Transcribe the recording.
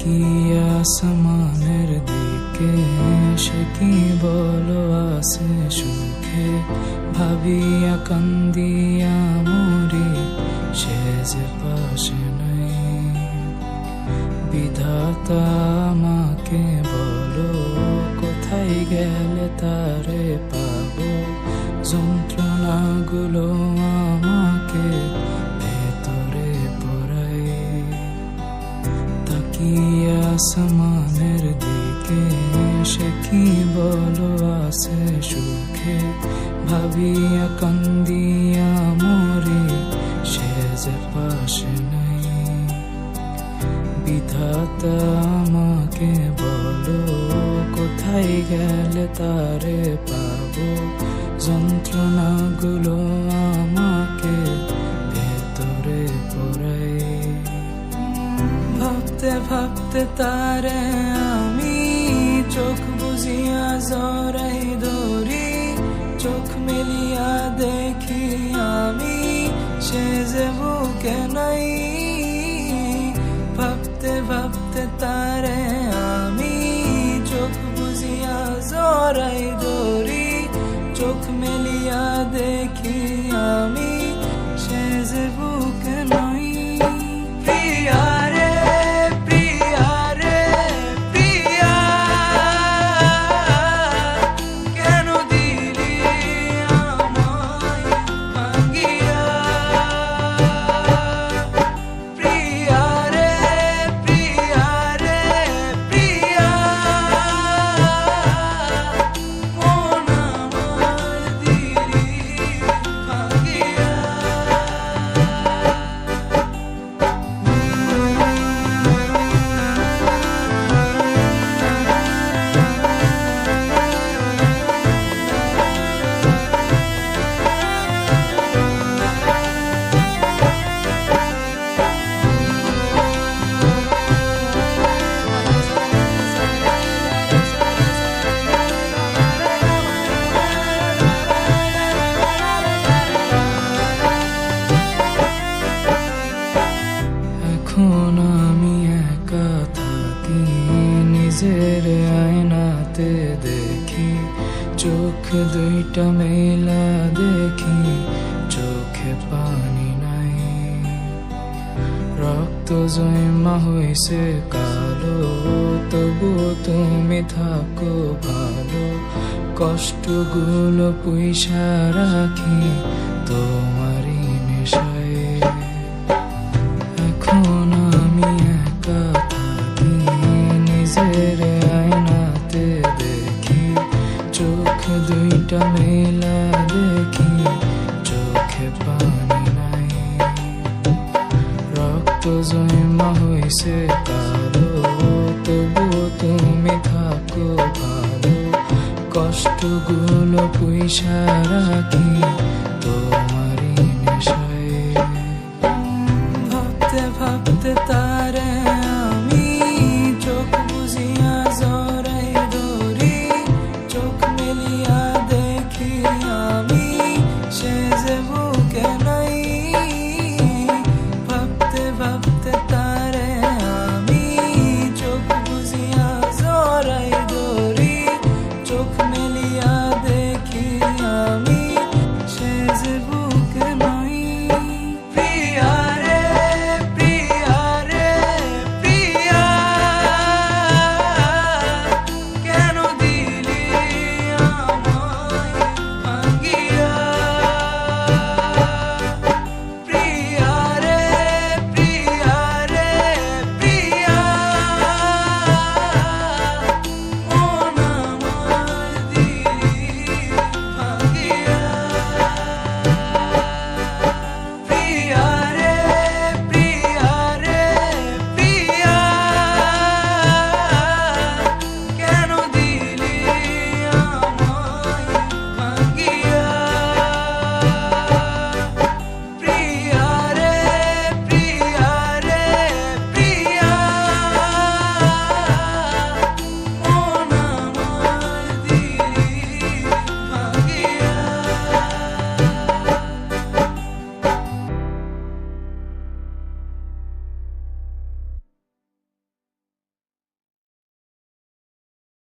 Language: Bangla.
তাকিয়ে আসমানের দিকে, সে কি বলো আছে সুখে, ভাবিয়া কান্দিয়া মরি, সে যে পাশে নাই। বিধাতা আমাকে বলো, কোথায় গেলে তারে পাবো, যন্ত্রণাগুলো আমাকে ভেতরে পড়াই। তাকিয়ে আসমানের দিকে, সে কি বলো আছে সুখে, ভাবিয়া কান্দিয়া মরি, সে যে পাশে নাই। বিধাতা আমাকে বলো, কোথায় গেলে তারে পাবো, যন্ত্রণাগুলো আমাকে ভেতরে পড়াই। ভাবতে ভাবতে তারে আমি চোখ বুঝিয়া জড়াই ধরি, চোখ মেলিয়া দেখি আমি, সে যে বুকে নাই। ভাবতে ভাবতে তারে আমি চোখ বুঝিয়া জড়াই ধরি, চোখ মেলিয়া দেখি আমি, সে যে বুকে নাই। প্রিয়া রে প্রিয়া রে প্রিয়া, কেন দিলি আমায় ভাঙিয়া। প্রিয়া রে প্রিয়া রে প্রিয়া, মন আমার দিলি ভাঙিয়া। এখন আমি একা থাকি, নিজের আয়নাতে দেখি, চোখ দুইটা মেলা দেখি, চোখে পানি নাই। রক্ত জমা হইছে কালো, তবু তুমি থাকো ভালো, কষ্টগুলো পুইসা রাখি তোমারই নেশায়। এখন আমি একা থাকি, নিজের আয়নাতে দেখি, চোখ দুইটা মেলা দেখি, চোখে পানি নাই। রক্ত জমা হইছে কালো, তবু তুমি থাকো ভালো, কষ্টগুলো পুইসা রাখি